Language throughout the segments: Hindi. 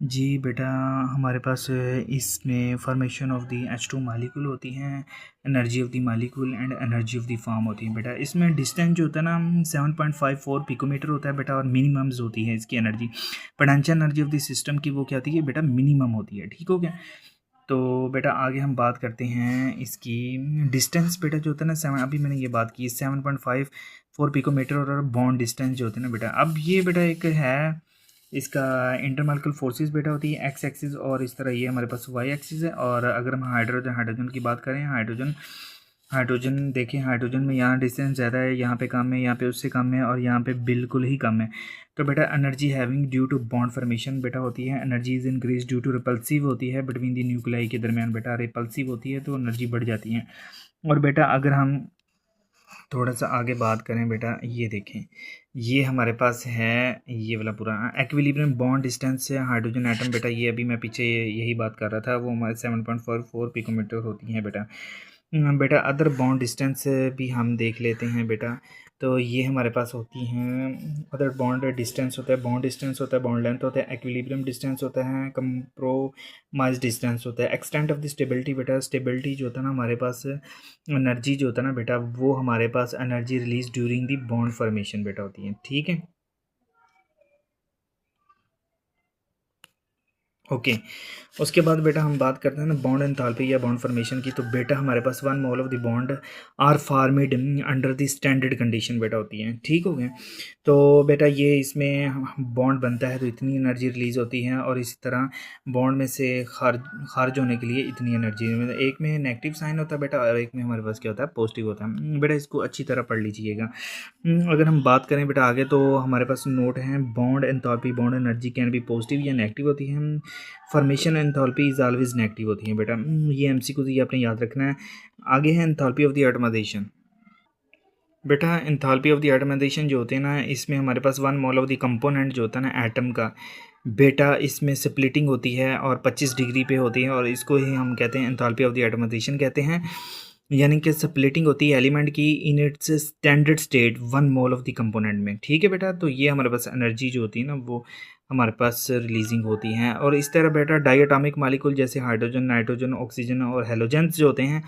जी बेटा, हमारे पास इसमें formation of the H2 molecule होती हैं, energy of the molecule and energy of the form होती है बेटा। इसमें डिस्टेंस जो होता है ना 7.54 पिकोमीटर होता है बेटा, और मिनिमम्स होती है इसकी energy. Potential energy of the system की वो क्या होती है बेटा, मिनिमम होती है। ठीक हो गया। तो बेटा आगे हम बात करते हैं इसकी डिस्टेंस बेटा जो होता है ना 7, अभी मैंने ये बात की 7.54 पिकोमीटर, और बॉन्ड डिस्टेंस जो होते हैं ना बेटा, अब ये बेटा एक है इसका इंटरमॉलिक्यूलर फोर्सेस बेटा होती है एक्स एक्सिस, और इस तरह ये हमारे पास वाई एक्सिस है। और अगर हम हाइड्रोजन की बात करें, हाइड्रोजन देखें, हाइड्रोजन में यहाँ डिस्टेंस ज़्यादा है, यहाँ पे कम है, यहाँ पे उससे कम है, और यहाँ पे बिल्कुल ही कम है। तो बेटा energy having due to bond formation बेटा होती है, energy is increase due to repulsive होती है बिटवीन द न्यूक्लियाई के दरमियान बेटा, रिपल्सिव होती है तो एनर्जी बढ़ जाती है। और बेटा अगर हम थोड़ा सा आगे बात करें बेटा, ये देखें, ये हमारे पास है ये वाला पूरा एक्विलिब्रियम बॉन्ड डिस्टेंस से हाइड्रोजन एटम बेटा, ये अभी मैं पीछे यही बात कर रहा था, वो हमारे 7.44 पिकोमीटर होती हैं बेटा। बेटा अदर बॉन्ड डिस्टेंस भी हम देख लेते हैं बेटा। तो ये हमारे पास होती हैं अदर बॉन्ड डिस्टेंस होता है, बॉन्ड डिस्टेंस होता है, बॉन्ड लेंथ होता है, एक्विलिब्रियम डिस्टेंस होता है, कंप्रोमाइज डिस्टेंस होता है, एक्सटेंट ऑफ द स्टेबिलिटी बेटा, स्टेबिलिटी जो होता है ना हमारे पास, एनर्जी जो होता है ना बेटा, वो हमारे पास energy release during the bond formation बेटा होती है। ठीक है, ओके। उसके बाद बेटा हम बात करते हैं ना बॉन्ड एंथैल्पी या बॉन्ड फॉर्मेशन की। तो बेटा हमारे पास 1 mole of the bond are formed under the standard condition बेटा होती है। ठीक हो गया। तो बेटा ये इसमें बॉन्ड बनता है तो इतनी एनर्जी रिलीज होती है, और इसी तरह बॉन्ड में से खारिज होने के लिए इतनी एनर्जी, मतलब एक में नेगेटिव साइन होता है बेटा, और एक में हमारे पास क्या होता है, पॉजिटिव होता है बेटा। इसको अच्छी तरह पढ़ लीजिएगा। अगर हम बात करें बेटा आगे, तो हमारे पास नोट है, bond enthalpy bond energy can be positive या नेगेटिव होती है, formation enthalpy is always negative होती है बेटा। ये एमसीक्यू ये आपने याद रखना है। आगे है एंथैल्पी ऑफ द एटमाइजेशन बेटा। एंथैल्पी ऑफ द एटमाइजेशन जो होते हैं ना, इसमें हमारे पास 1 मोल ऑफ द कंपोनेंट जो होता है ना एटम का बेटा, इसमें स्प्लिटिंग होती है और 25 डिग्री पे होती है, और इसको ही हम कहते हैं एंथैल्पी ऑफ द एटमाइजेशन कहते हैं। यानी कि स्प्लिटिंग होती है एलिमेंट की in its standard state 1 mole of the component में। ठीक है बेटा। तो ये हमारे पास एनर्जी जो होती है ना, वो हमारे पास रिलीजिंग होती हैं। और इस तरह बेटा डायटोमिक मालिक्यूल जैसे हाइड्रोजन, नाइट्रोजन, ऑक्सीजन और हेलोजेंस जो होते हैं,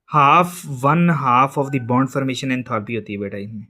half 1/2 of the bond formation enthalpy होती है बेटा इनमें।